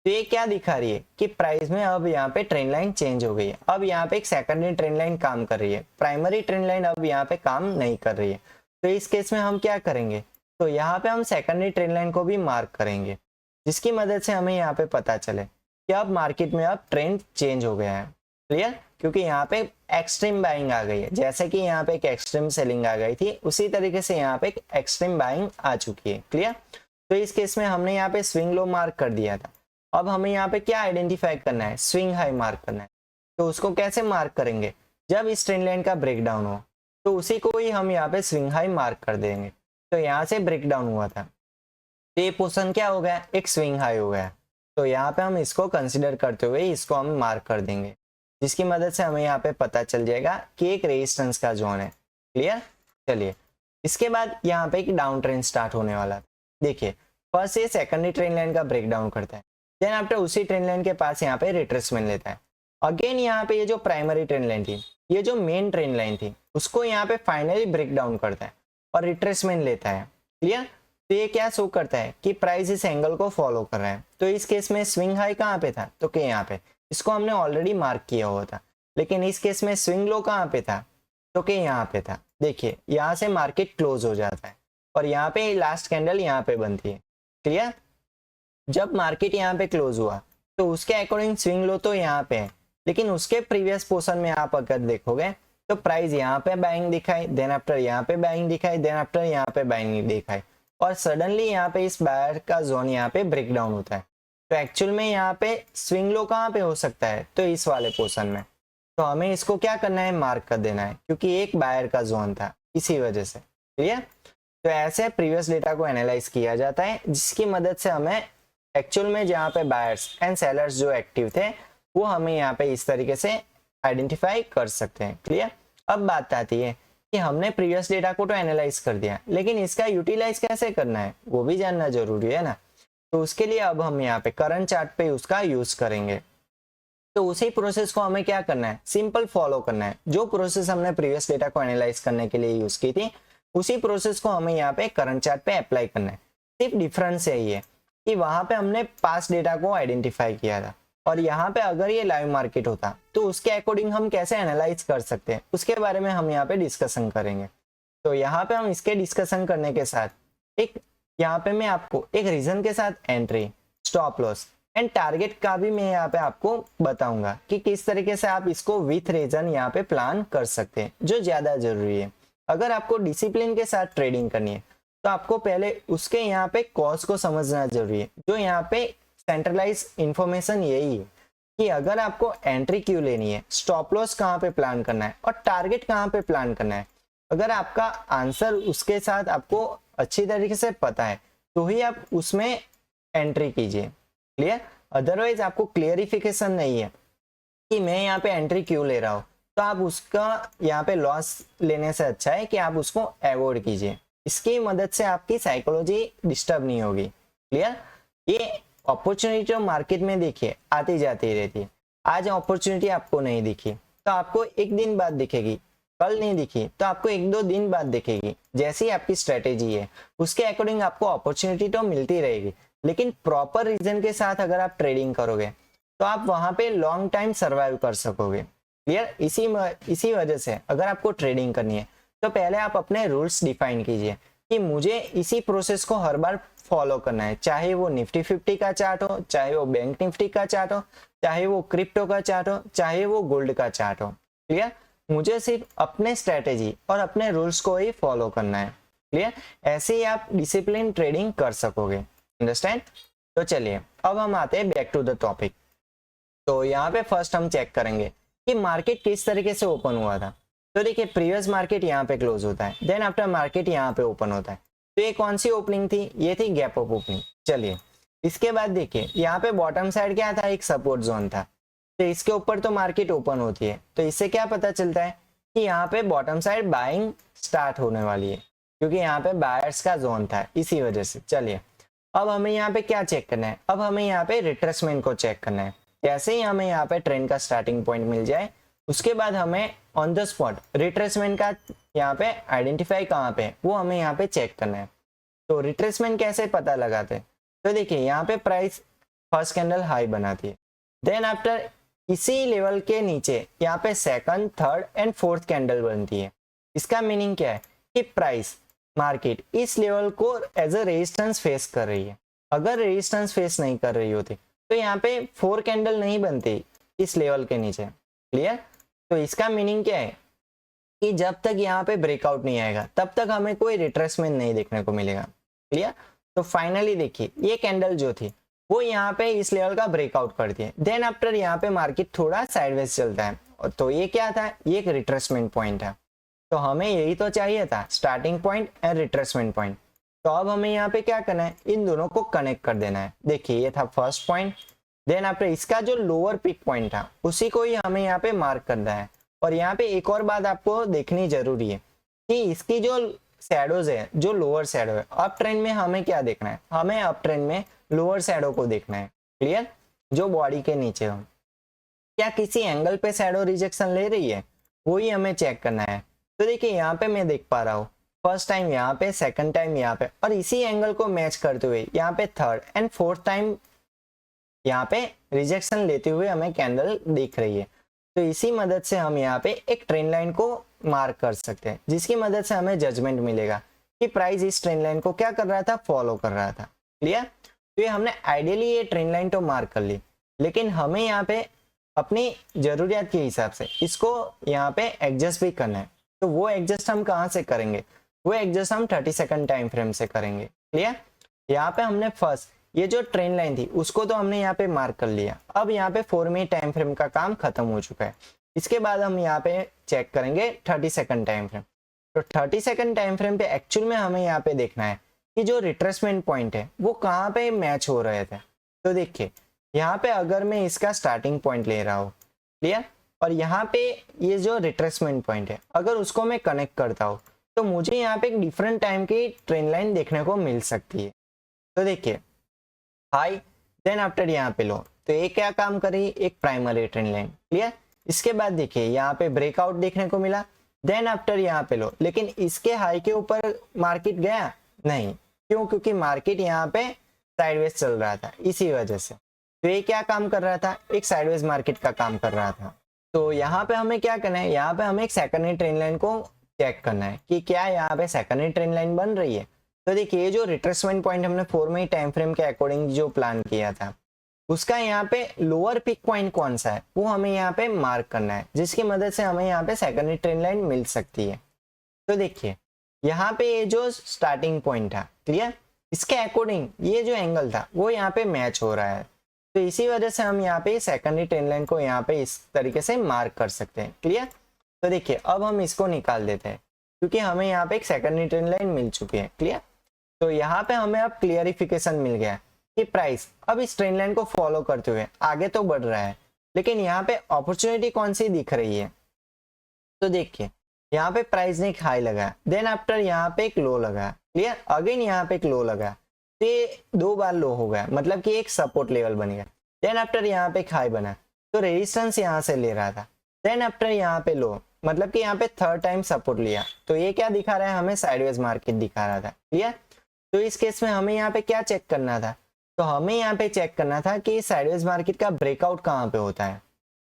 तो ये क्या दिखा रही है कि प्राइस में अब यहाँ पे ट्रेंड लाइन चेंज हो गई है। अब यहाँ पे एक सेकेंडरी ट्रेंड लाइन काम कर रही है, प्राइमरी ट्रेंड लाइन अब यहाँ पे काम नहीं कर रही है। तो इस केस में हम क्या करेंगे? तो यहाँ पे हम सेकेंडरी ट्रेंड लाइन को भी मार्क करेंगे, जिसकी मदद से हमें यहाँ पे पता चले कि अब मार्केट में अब ट्रेंड चेंज हो गया है। क्लियर? क्योंकि यहाँ पे एक्सट्रीम बाइंग आ गई है, जैसे कि यहाँ पे एक एक्सट्रीम सेलिंग आ गई थी, उसी तरीके से यहाँ पे एक एक्सट्रीम बाइंग आ चुकी है। क्लियर? तो इस केस में हमने यहाँ पे स्विंग लो मार्क कर दिया था। अब हमें यहाँ पे क्या आइडेंटिफाई करना है? स्विंग हाई मार्क करना है। तो उसको कैसे मार्क करेंगे? जब इस ट्रेंड लाइन का ब्रेकडाउन हो तो उसी को ही हम यहाँ पे स्विंग हाई मार्क कर देंगे। तो यहाँ से ब्रेकडाउन हुआ था, तो ये पोजीशन क्या हो गया? एक स्विंग हाई हो गया। तो यहाँ पे हम इसको कंसिडर करते हुए इसको हम मार्क कर देंगे, जिसकी मदद से हमें यहाँ पे पता चल जाएगा कि एक रेजिस्टेंस का जोन है। क्लियर? चलिए इसके बाद यहाँ पे एक डाउन ट्रेंड स्टार्ट होने वाला है। देखिए फर्स्ट ये सेकेंडरी ट्रेंड लाइन का ब्रेकडाउन करता है, देन आफ्टर उसी ट्रेंड लाइन के पास यहाँ पे रिट्रेसमेंट लेता है। अगेन यहाँ पे ये जो प्राइमरी ट्रेंड लाइन थी, ये जो मेन ट्रेंड लाइन थी, उसको यहाँ पे फाइनली ब्रेक डाउन करता है और रिट्रेसमेंट लेता है। क्लियर? तो ये क्या शो करता है कि प्राइस इस एंगल को फॉलो कर रहा है। तो इस केस में स्विंग हाई कहाँ पे था? तो कि यहाँ पे, इसको हमने ऑलरेडी मार्क किया हुआ था। लेकिन इस केस में स्विंग लो कहाँ पे था? तो कि यहाँ पे था। देखिए यहाँ से मार्केट क्लोज हो जाता है और यहाँ पे लास्ट कैंडल यहाँ पे बनती है। क्लियर? जब मार्केट यहाँ पे क्लोज हुआ तो उसके अकॉर्डिंग स्विंग लो तो यहाँ पे है, लेकिन उसके प्रीवियस पोर्शन में आप अगर देखोगे तो प्राइस यहाँ पे बाइंग दिखाई, देन आफ्टर यहाँ पे बाइंग दिखाई, देन आफ्टर यहाँ पे बाइंग दिखाई, और सडनली यहाँ पे इस बायर का जोन यहाँ पे ब्रेक डाउन होता है। तो एक्चुअल में यहाँ पे स्विंग लो कहाँ पे हो सकता है? तो इस वाले पोर्शन में। तो हमें इसको क्या करना है? मार्क कर देना है, क्योंकि एक बायर का जोन था, इसी वजह से। क्लियर? तो ऐसे प्रीवियस डेटा को एनालाइज किया जाता है, जिसकी मदद से हमें एक्चुअल में जहाँ पे बायर्स एंड सेलर्स जो एक्टिव थे वो हमें यहाँ पे इस तरीके से आइडेंटिफाई कर सकते हैं। क्लियर? अब बात आती है कि हमने प्रीवियस डेटा को तो एनालाइज कर दिया, लेकिन इसका यूटिलाइज कैसे करना है वो भी जानना जरूरी है ना। तो उसके लिए अब हम यहाँ पे करंट चार्ट पे उसका यूज करेंगे। तो उसी प्रोसेस को हमें क्या करना है? सिंपल फॉलो करना है। जो प्रोसेस हमने प्रीवियस डेटा को एनालाइज करने के लिए यूज की थी, उसी प्रोसेस को हमें यहाँ पे करंट चार्ट पे अप्लाई करना है। सिर्फ डिफरेंस यही है कि वहां पे हमने पास्ट डेटा को आइडेंटिफाई किया था, और यहाँ पे अगर ये लाइव मार्केट होता तो उसके अकॉर्डिंग हम कैसे एनालाइज कर सकते हैं, उसके बारे में हम यहाँ पे डिस्कशन करेंगे। तो यहाँ पे हम इसके डिस्कशन करने के साथ एक यहाँ पे मैं आपको एक रीजन के साथ entry, stop loss and target का भी मैं यहाँ पे आपको बताऊंगा कि किस तरीके से आप इसको विथ रीजन यहाँ पे प्लान कर सकते हैं, जो ज्यादा जरूरी है। अगर आपको डिसिप्लिन के साथ ट्रेडिंग करनी है तो आपको पहले उसके यहाँ पे कॉज को समझना जरूरी है। जो यहाँ पे सेंट्रलाइज इंफॉर्मेशन यही है कि अगर आपको एंट्री क्यों लेनी है, स्टॉप लॉस कहाँ पे प्लान करना है और टारगेट कहाँ पे प्लान करना है, अगर आपका आंसर उसके साथ आपको अच्छी तरीके से पता है तो ही आप उसमें एंट्री कीजिए। क्लियर? अदरवाइज आपको क्लियरिफिकेशन नहीं है कि मैं यहाँ पे एंट्री क्यों ले रहा हूँ, तो आप उसका यहाँ पे लॉस लेने से अच्छा है कि आप उसको अवॉइड कीजिए। इसकी मदद से आपकी साइकोलॉजी डिस्टर्ब नहीं होगी। क्लियर? ये अपॉर्चुनिटी मार्केट में देखिए आती जाती रहती है। आज अपॉर्चुनिटी आपको नहीं दिखी तो आपको एक दिन बाद दिखेगी, कल नहीं दिखी तो आपको एक दो दिन बाद दिखेगी। जैसी आपकी स्ट्रेटेजी है उसके अकॉर्डिंग आपको अपॉर्चुनिटी तो मिलती रहेगी, लेकिन प्रॉपर रीजन के साथ अगर आप ट्रेडिंग करोगे तो आप वहां पे लॉन्ग टाइम सर्वाइव कर सकोगे। क्लियर? इसी वजह से अगर आपको ट्रेडिंग करनी है तो पहले आप अपने रूल्स डिफाइन कीजिए कि मुझे इसी प्रोसेस को हर बार फॉलो करना है, चाहे वो निफ्टी 50 का चार्ट हो, चाहे वो बैंक निफ्टी का चार्ट हो, चाहे वो क्रिप्टो का चार्ट हो, चाहे वो गोल्ड का चार्ट हो। क्लियर? मुझे सिर्फ अपने स्ट्रेटेजी और अपने रूल्स को ही फॉलो करना है। क्लियर? ऐसे ही आप डिसिप्लिन ट्रेडिंग कर सकोगे। अंडरस्टैंड? तो चलिए अब हम आते हैं बैक टू द टॉपिक। तो यहाँ पे फर्स्ट हम चेक करेंगे कि मार्केट किस तरीके से ओपन हुआ था। तो देखिए प्रीवियस मार्केट यहाँ पे क्लोज होता है, देन आफ्टर मार्केट यहाँ पे ओपन होता है। तो ये कौन सी ओपनिंग थी? ये थी गैप अप ओपनिंग। चलिए इसके बाद देखिए यहाँ पे बॉटम साइड क्या था? एक सपोर्ट जोन था। तो इसके ऊपर तो मार्केट ओपन होती है, तो इससे क्या पता चलता है कि यहाँ पे बॉटम साइड बाइंग स्टार्ट होने वाली है, क्योंकि यहाँ पे बायर्स का जोन था, इसी वजह से। चलिए अब हमें यहाँ पे क्या चेक करना है, अब हमें यहाँ पे रिट्रेसमेंट को चेक करना है। जैसे ही हमें यहाँ पे ट्रेंड का स्टार्टिंग पॉइंट मिल जाए, उसके बाद हमें ऑन द स्पॉट रिट्रेसमेंट का यहाँ पे आइडेंटिफाई कहाँ पे वो हमें यहाँ पे चेक करना है। तो रिट्रेसमेंट कैसे पता लगाते हैं, तो देखिए यहाँ पे प्राइस फर्स्ट कैंडल हाई बनाती है, देन आफ्टर इसी लेवल के नीचे यहाँ पे second, third and fourth candle बनती है। इसका मीनिंग क्या है कि प्राइस मार्केट इस लेवल को एज अ रेजिस्टेंस फेस कर रही है। अगर रेजिस्टेंस फेस नहीं कर रही होती तो यहाँ पे 4 कैंडल नहीं बनती इस लेवल के नीचे। क्लियर? तो इसका मीनिंग क्या है कि जब तक यहाँ पे ब्रेकआउट नहीं आएगा तब तक हमें कोई रिट्रेसमेंट नहीं देखने को मिलेगा। क्लियर? तो फाइनली देखिए ये कैंडल जो थी वो यहाँ पे इस लेवल का ब्रेकआउट करती है, देन आफ्टर यहाँ पे मार्केट थोड़ा साइडवेज चलता है। तो ये क्या था, ये एक रिट्रेसमेंट पॉइंट है। तो हमें यही तो चाहिए था, starting point and retracement point. तो अब हमें यहाँ पे क्या करना है, इन दोनों को कनेक्ट कर देना है। देखिए ये था फर्स्ट पॉइंट, देन आफ्टर इसका जो लोअर पिक पॉइंट था उसी को ही हमें यहाँ पे मार्क करना है। और यहाँ पे एक और बात आपको देखनी जरूरी है कि इसकी जो शैडोज है, जो लोअर शैडो है, अप ट्रेंड में हमें क्या देखना है, हमें अप ट्रेंड में लोअर शैडो को देखना है। क्लियर? जो बॉडी के नीचे हो, क्या किसी एंगल पे शैडो रिजेक्शन ले रही है, वो ही हमें चेक करना है। तो देखिए यहाँ पे मैं देख पा रहा हूँ फर्स्ट टाइम यहाँ पे, सेकंड टाइम यहाँ पे, और इसी एंगल को मैच करते हुए यहाँ पे थर्ड एंड फोर्थ टाइम यहाँ पे रिजेक्शन लेते हुए हमें कैंडल दिख रही है। तो इसी मदद से हम यहाँ पे एक ट्रेंड लाइन को मार्क कर सकते हैं, जिसकी मदद से हमें जजमेंट मिलेगा कि प्राइस इस ट्रेंड लाइन को क्या कर रहा था, फॉलो कर रहा था। क्लियर? तो ये हमने आइडियली ये ट्रेंड लाइन तो मार्क कर ली, लेकिन हमें यहाँ पे अपनी जरूरियात के हिसाब से इसको यहाँ पे एडजस्ट भी करना है। तो वो एडजस्ट हम कहाँ से करेंगे, वो एडजस्ट हम 30 सेकंड टाइम फ्रेम से करेंगे। क्लियर? यहाँ पे हमने फर्स्ट ये जो ट्रेंड लाइन थी उसको तो हमने यहाँ पे मार्क कर लिया। अब यहाँ पे 4 मिनट टाइम फ्रेम का काम खत्म हो चुका है। इसके बाद हम यहाँ पे चेक करेंगे 30 सेकंड टाइम फ्रेम। तो 30 सेकंड टाइम फ्रेम पे एक्चुअल में हमें यहाँ पे देखना है कि जो रिट्रेसमेंट पॉइंट है वो कहाँ पे मैच हो रहे थे। तो देखिए यहाँ पे अगर मैं इसका स्टार्टिंग पॉइंट ले रहा हूँ, क्लियर, और यहाँ पे ये जो रिट्रेसमेंट पॉइंट है अगर उसको मैं कनेक्ट करता हूँ तो मुझे यहाँ पे एक डिफरेंट टाइम की ट्रेंड लाइन देखने को मिल सकती है। तो देखिए हाई, देन आफ्टर यहाँ पे लो, तो ये क्या काम करेगी, एक प्राइमरी ट्रेंड लाइन। क्लियर? इसके बाद देखिए यहाँ पे ब्रेकआउट देखने को मिला, देन आफ्टर यहाँ पे लो, लेकिन इसके हाई के ऊपर मार्केट गया नहीं। क्यों? क्योंकि मार्केट यहाँ पे साइडवेज चल रहा था, इसी वजह से। तो ये क्या काम कर रहा था, एक साइडवेज मार्केट का काम कर रहा था। तो यहाँ पे हमें क्या करना है, यहाँ पे हमें एक सेकेंडरी ट्रेंड लाइन को चेक करना है कि क्या यहाँ पे सेकेंडरी ट्रेंड लाइन बन रही है। तो देखिए ये जो रिट्रेसमेंट पॉइंट हमने 4 मिनट टाइम फ्रेम के अकॉर्डिंग जो प्लान किया था उसका यहाँ पे लोअर पिक पॉइंट कौन सा है वो हमें यहाँ पे मार्क करना है, जिसकी मदद से हमें यहाँ पे सेकेंडरी ट्रेंड लाइन मिल सकती है। तो देखिए यहाँ पे ये जो स्टार्टिंग पॉइंट था, क्लियर, इसके अकॉर्डिंग ये जो एंगल था वो यहाँ पे मैच हो रहा है। तो इसी वजह से हम यहाँ पे सेकेंडरी ट्रेंड लाइन को यहाँ पे इस तरीके से मार्क कर सकते हैं। क्लियर? तो देखिए अब हम इसको निकाल देते हैं क्योंकि हमें यहाँ पे एक सेकेंडरी ट्रेंड लाइन मिल चुकी है। क्लियर? तो यहाँ पे हमें अब क्लियरिफिकेशन मिल गया कि प्राइस अब इस ट्रेंड लाइन को फॉलो करते हुए आगे तो बढ़ रहा है, लेकिन यहाँ पे अपॉर्चुनिटी कौन सी दिख रही है। तो देखिए यहाँ पे प्राइस ने एक हाई लगा, देन आफ्टर यहाँ पे एक लो लगा, क्लियर, अगेन यहाँ पे एक लो लगा, तो ये 2 बार लो हो गया, मतलब कि एक सपोर्ट लेवल बन गया। देन आफ्टर यहाँ पे एक हाई बना तो रेजिस्टेंस यहाँ से ले रहा था, देन आफ्टर यहाँ पे लो, मतलब कि यहाँ पे थर्ड टाइम सपोर्ट लिया। तो ये क्या दिखा रहा है, हमें साइडवेज मार्केट दिखा रहा था। क्लियर? तो इस केस में हमें यहाँ पे क्या चेक करना था, तो हमें यहाँ पे चेक करना था कि साइडवेज मार्केट का ब्रेकआउट कहाँ पे होता है।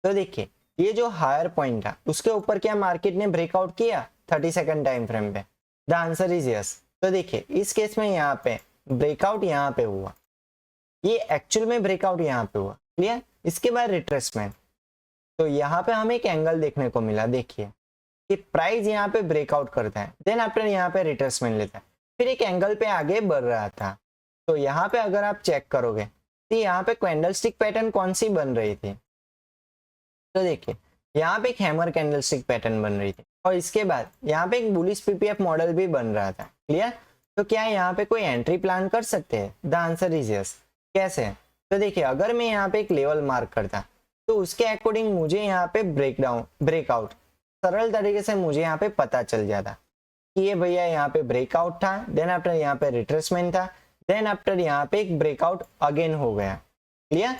तो देखिए ये जो हायर पॉइंट था उसके ऊपर क्या मार्केट ने ब्रेकआउट किया 30 सेकंड टाइम फ्रेम पे, द आंसर इज यस। तो देखिए इस केस में यहाँ पे ब्रेकआउट यहाँ पे हुआ, ये एक्चुअल में ब्रेकआउट यहाँ पे हुआ। क्लियर? इसके बाद रिट्रेसमेंट, तो यहाँ पे हमें एक एंगल देखने को मिला, देखिए कि प्राइस यहाँ पे ब्रेकआउट करता है, देन आफ्टर यहाँ पे रिट्रेसमेंट लेता है, फिर एक एंगल पे आगे बढ़ रहा था। तो यहाँ पे अगर आप चेक करोगे तो यहाँ पे कैंडलस्टिक पैटर्न कौन सी बन रही थी, तो देखिए यहाँ पे एक हैमर कैंडलस्टिक पैटर्न बन रही थी और इसके बाद यहाँ पे एक बुलिश पीपीएफ मॉडल भी बन रहा था। क्लियर? तो क्या यहाँ पे कोई एंट्री प्लान कर सकते हैं? The answer is yes. कैसे? तो देखिए अगर मैं यहाँ पे एक लेवल मार्क करता तो उसके अकॉर्डिंग मुझे यहाँ पे ब्रेकआउट सरल तरीके से मुझे यहाँ पे पता चल जाता कि ये भैया यहाँ पे ब्रेकआउट था, देन आफ्टर यहाँ पे रिट्रेसमेंट था, देन आफ्टर यहाँ पे एक ब्रेकआउट अगेन हो गया। क्लियर?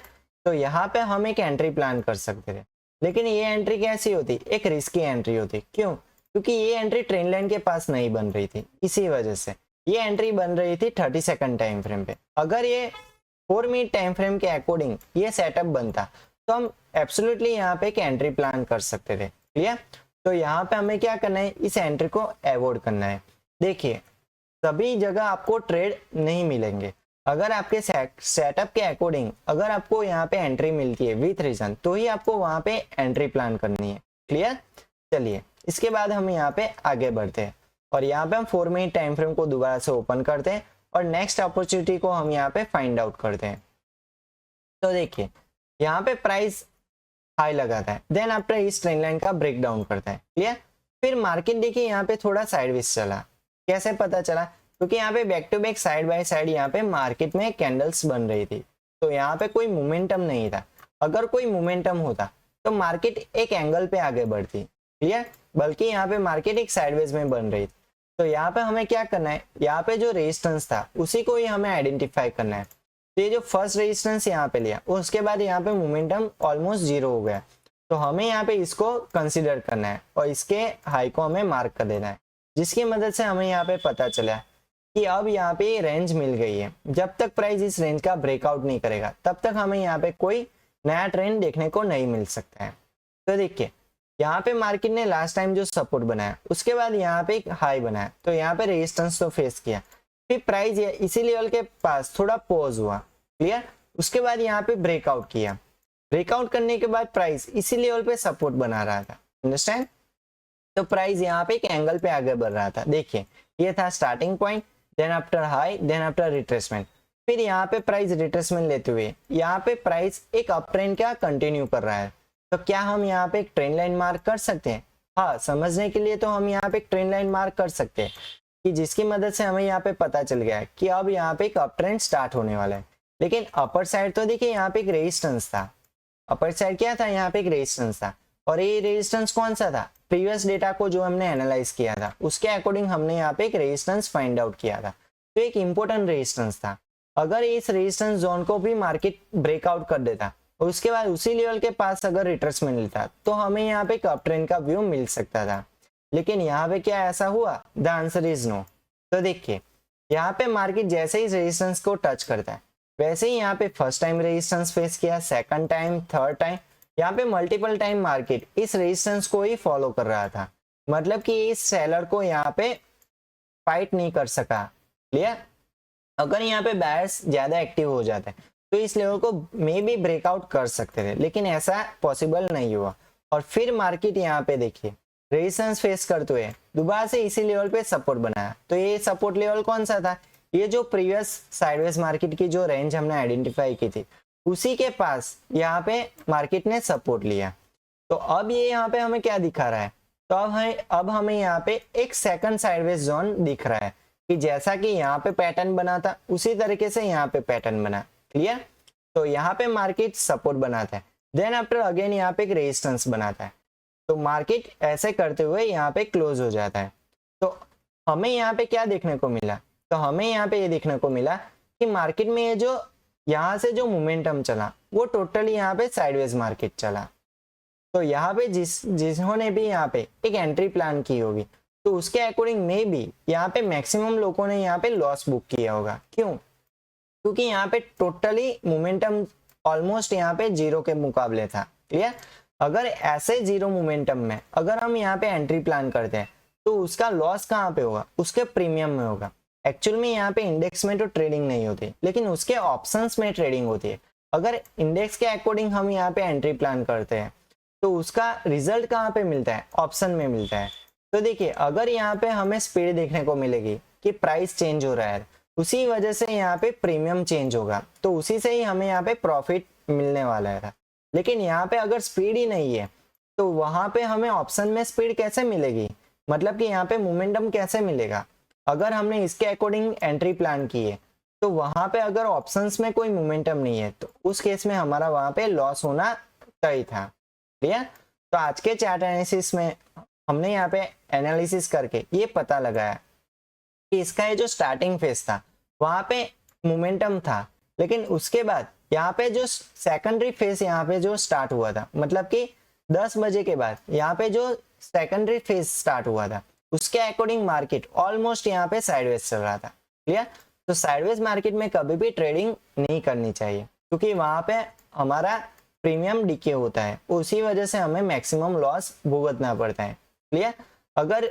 तो यहाँ पे हम एक एंट्री प्लान कर सकते थे, लेकिन ये एंट्री कैसी होती, एक रिस्की एंट्री होती। क्यों? क्योंकि ये एंट्री ट्रेंड लाइन के पास नहीं बन रही थी, इसी वजह से ये एंट्री बन रही थी 30 सेकंड टाइम फ्रेम पे। अगर ये 4 मिनट टाइम फ्रेम के अकॉर्डिंग ये सेटअप बनता तो हम एब्सोल्युटली यहाँ पे एक एंट्री प्लान कर सकते थे। क्लियर? तो यहाँ पे हमें क्या करना है, इस एंट्री को अवॉइड करना है। देखिए, सभी जगह आपको ट्रेड नहीं मिलेंगे। अगर आपके सेटअप के अकॉर्डिंग अगर आपको यहाँ पे एंट्री मिलती है विथ रीजन, तो ही आपको वहां पे एंट्री प्लान करनी है। क्लियर? चलिए, इसके बाद हम यहाँ पे आगे बढ़ते हैं और यहाँ पे हम 4 मिनट टाइम फ्रेम को दोबारा से ओपन करते हैं और नेक्स्ट अपॉर्चुनिटी को हम यहाँ पे फाइंड आउट करते हैं। तो देखिए, यहाँ पे प्राइस हाई लगाता है, देन आफ्टर इस ट्रेंड लाइन का ब्रेक डाउन करता है। क्लियर? फिर मार्केट देखिए यहाँ पे थोड़ा साइडवेज चला। कैसे पता चला? क्योंकि यहाँ पे back to back side by side यहाँ पे मार्केट में कैंडल्स बन रही थी, तो यहाँ पे कोई मोमेंटम नहीं था। अगर कोई मोमेंटम होता तो मार्केट एक एंगल पे आगे बढ़ती। क्लियर? बल्कि यहाँ पे मार्केट एक साइडवेज में बन रही थी। तो यहाँ पे हमें क्या करना है, यहाँ पे जो रेजिस्टेंस था उसी को ही हमें आइडेंटिफाई करना है। तो ये जो फर्स्ट रेजिस्टेंस यहाँ पे लिया, उसके बाद यहाँ पे मोमेंटम ऑलमोस्ट 0 हो गया, तो हमें यहाँ पे इसको कंसीडर करना है और इसके हाई को हमें मार्क कर देना है, जिसकी मदद से हमें यहाँ पे पता चला कि अब यहाँ पे रेंज मिल गई है। जब तक प्राइस इस रेंज का ब्रेकआउट नहीं करेगा तब तक हमें यहाँ पे कोई नया ट्रेंड देखने को नहीं मिल सकता है। तो देखिए, यहाँ पे मार्केट ने लास्ट टाइम जो सपोर्ट बनाया उसके बाद यहाँ पे एक हाई बनाया, तो यहाँ पे रेजिस्टेंस तो फेस किया, फिर प्राइस इसी लेवल के पास थोड़ा पॉज हुआ। क्लियर? उसके बाद यहाँ पे ब्रेकआउट किया, ब्रेकआउट करने के बाद प्राइस इसी लेवल पे सपोर्ट बना रहा था। अंडरस्टैंड? तो प्राइस यहाँ पे एक एंगल पे आगे बढ़ रहा था। देखिए, ये था starting point, then after high, then after retracement. फिर यहाँ पे प्राइस रिट्रेसमेंट लेते हुए यहाँ पे प्राइस एक अप ट्रेंड क्या कंटिन्यू कर रहा है। तो क्या हम यहाँ पे एक ट्रेंड लाइन मार्क कर सकते हैं? हाँ, समझने के लिए तो हम यहाँ पे एक ट्रेंड लाइन मार्क कर सकते हैं कि जिसकी मदद से हमें यहाँ पे पता चल गया है कि अब यहाँ पे एक अप ट्रेंड स्टार्ट होने वाला है। लेकिन अपर साइड तो देखिए यहाँ पे एक रेजिस्टेंस था। अपर साइड क्या था? यहाँ पे एक रेजिस्टेंस था, और ये रेजिस्टेंस कौन सा था? प्रीवियस डेटा को जो हमने एनालाइज किया था उसके अकॉर्डिंग हमने यहाँ पे एक रेजिस्टेंस फाइंड आउट किया था। तो एक इंपॉर्टेंट रेजिस्टेंस था। अगर इस रेजिस्टेंस जोन को भी मार्केट ब्रेकआउट कर देता और उसके बाद उसी लेवल के पास अगर रिट्रेसमेंट लेता तो हमें यहाँ पे एक अप ट्रेंड का व्यू मिल सकता था। लेकिन यहाँ पे क्या ऐसा हुआ? The answer is no. तो देखिए, यहाँ पे मार्केट जैसे ही रेजिस्टेंस को टच करता है वैसे ही यहाँ पे फर्स्ट टाइम रेजिस्टेंस फेस किया, सेकंड टाइम, थर्ड टाइम, यहाँ पे मल्टीपल टाइम मार्केट इस रेजिस्टेंस को ही फॉलो कर रहा था। मतलब कि इस सेलर को यहाँ पे फाइट नहीं कर सका। क्लियर? अगर यहाँ पे बायर्स ज्यादा एक्टिव हो जाते तो इस लेवल को मे भी ब्रेकआउट कर सकते थे, लेकिन ऐसा पॉसिबल नहीं हुआ। और फिर मार्केट यहाँ पे देखिए रेजिस्टेंस फेस करते हुए दोबारा से इसी लेवल पे सपोर्ट बनाया। तो ये सपोर्ट लेवल कौन सा था? ये जो प्रीवियस साइडवेज मार्केट की जो रेंज हमने आइडेंटिफाई की थी उसी के पास यहाँ पे मार्केट ने सपोर्ट लिया। तो अब ये यहाँ पे हमें क्या दिखा रहा है? तो अब हमें यहाँ पे एक सेकंड साइडवेज जोन दिख रहा है कि जैसा कि यहाँ पे पैटर्न बना था उसी तरीके से यहाँ पे पैटर्न बना। क्लियर? तो यहाँ पे मार्केट सपोर्ट बनाता है, देन आफ्टर अगेन यहाँ पे एक रेजिस्टेंस बनाता है, तो मार्केट ऐसे करते हुए यहाँ पे क्लोज हो जाता है। तो हमें यहाँ पे क्या देखने को मिला? तो हमें यहाँ पे ये देखने को मिला कि मार्केट में ये जो यहाँ से जो मोमेंटम चला वो टोटली यहाँ पे साइडवेज मार्केट चला। तो यहाँ पे जिन्होंने भी यहाँ पे एक एंट्री प्लान की होगी तो उसके अकॉर्डिंग में भी यहाँ पे मैक्सिमम लोगों ने यहाँ पे लॉस बुक किया होगा। क्यों? क्योंकि यहाँ पे टोटली मोमेंटम ऑलमोस्ट यहाँ पे 0 के मुकाबले था। क्लियर? अगर ऐसे 0 मोमेंटम में अगर हम यहाँ पे एंट्री प्लान करते हैं तो उसका लॉस कहाँ पे होगा? उसके प्रीमियम में होगा। एक्चुअल में यहाँ पे इंडेक्स में तो ट्रेडिंग नहीं होती, लेकिन उसके ऑप्शंस में ट्रेडिंग होती है। अगर इंडेक्स के अकॉर्डिंग हम यहाँ पे एंट्री प्लान करते हैं तो उसका रिजल्ट कहाँ पे मिलता है? ऑप्शन में मिलता है। तो देखिए, अगर यहाँ पे हमें स्पीड देखने को मिलेगी कि प्राइस चेंज हो रहा है, उसी वजह से यहाँ पे प्रीमियम चेंज होगा, तो उसी से ही हमें यहाँ पे प्रॉफिट मिलने वाला है। लेकिन यहाँ पे अगर स्पीड ही नहीं है तो वहां पे हमें ऑप्शन में स्पीड कैसे मिलेगी? मतलब कि यहाँ पे मोमेंटम कैसे मिलेगा? अगर हमने इसके अकॉर्डिंग एंट्री प्लान की है तो वहां पे अगर ऑप्शंस में कोई मोमेंटम नहीं है तो उस केस में हमारा वहां पे लॉस होना तय था। क्लियर? तो आज के चार्ट एनालिसिस में हमने यहाँ पे एनालिसिस करके ये पता लगाया कि इसका ये जो स्टार्टिंग फेज था वहां पे मोमेंटम था, लेकिन उसके बाद यहाँ पे जो सेकेंडरी फेज यहाँ पे जो स्टार्ट हुआ था, मतलब कि 10 बजे के बाद यहाँ पे जो सेकेंडरी फेज स्टार्ट हुआ था उसके अकॉर्डिंग मार्केट ऑलमोस्ट यहाँ पे साइडवेज चल रहा था। क्लियर? तो साइडवेज मार्केट में कभी भी ट्रेडिंग नहीं करनी चाहिए, क्योंकि वहां पे हमारा प्रीमियम डीके होता है, उसी वजह से हमें मैक्सिमम लॉस भुगतना पड़ता है। क्लियर? अगर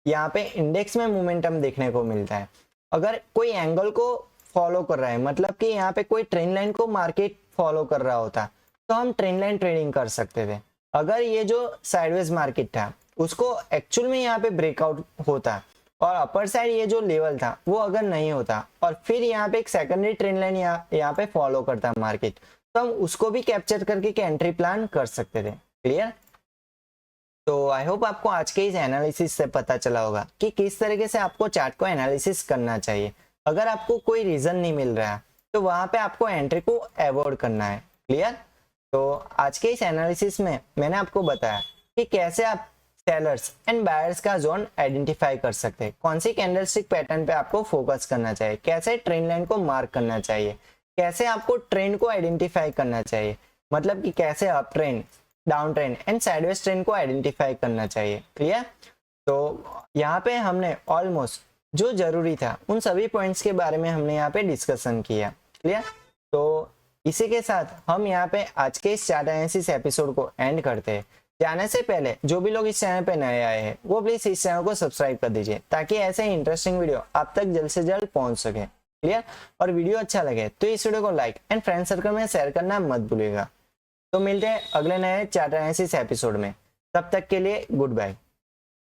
यहाँ पे इंडेक्स में मोमेंटम देखने को मिलता है, अगर कोई एंगल को फॉलो कर रहा है, मतलब कि यहाँ पे कोई ट्रेंड लाइन को मार्केट फॉलो कर रहा होता तो हम ट्रेंड लाइन ट्रेडिंग कर सकते थे। अगर ये जो साइडवेज मार्केट था उसको एक्चुअल में यहाँ पे ब्रेकआउट होता और अपर साइड ये जो लेवल था वो अगर नहीं होता और फिर यहाँ पे एक सेकेंडरी ट्रेंड लाइन यहाँ पे फॉलो करता मार्केट, तो हम उसको भी कैप्चर करके एंट्री प्लान कर सकते थे। क्लियर? तो आई होप आपको आज के इस एनालिसिस से पता चला होगा कि किस तरीके से आपको चार्ट को एनालिसिस करना चाहिए। अगर आपको कोई रीजन नहीं मिल रहा तो वहां पे आपको एंट्री को अवॉइड करना है। क्लियर? तो आज के इस एनालिसिस में मैंने आपको बताया कि कैसे आप सेलर्स एंड बायर्स का जोन आइडेंटिफाई कर सकते हैं, कौन सी कैंडलस्टिक पैटर्न पे आपको फोकस करना चाहिए, कैसे ट्रेंड लाइन को मार्क करना चाहिए, कैसे आपको ट्रेंड को आइडेंटिफाई करना चाहिए, मतलब कि कैसे up trend, down trend and sideways trend को आइडेंटिफाई करना चाहिए। क्लियर? तो यहाँ पे हमने ऑलमोस्ट जो जरूरी था उन सभी पॉइंट्स के बारे में हमने यहाँ पे डिस्कशन किया। क्लियर? तो इसी के साथ हम यहाँ पे आज के इस चार्ट एनालिसिस एपिसोड को एंड करते हैं। जाने से पहले जो भी लोग इस चैनल पे नए आए हैं वो प्लीज इस चैनल को सब्सक्राइब कर दीजिए, ताकि ऐसे ही इंटरेस्टिंग वीडियो आप तक जल्द से जल्द पहुंच सके। क्लियर? और वीडियो अच्छा लगे तो इस वीडियो को लाइक एंड फ्रेंड सर्कल में शेयर करना मत भूलिएगा। तो मिलते हैं अगले नए चार्ट एनालिसिस एपिसोड में, तब तक के लिए गुड बाय।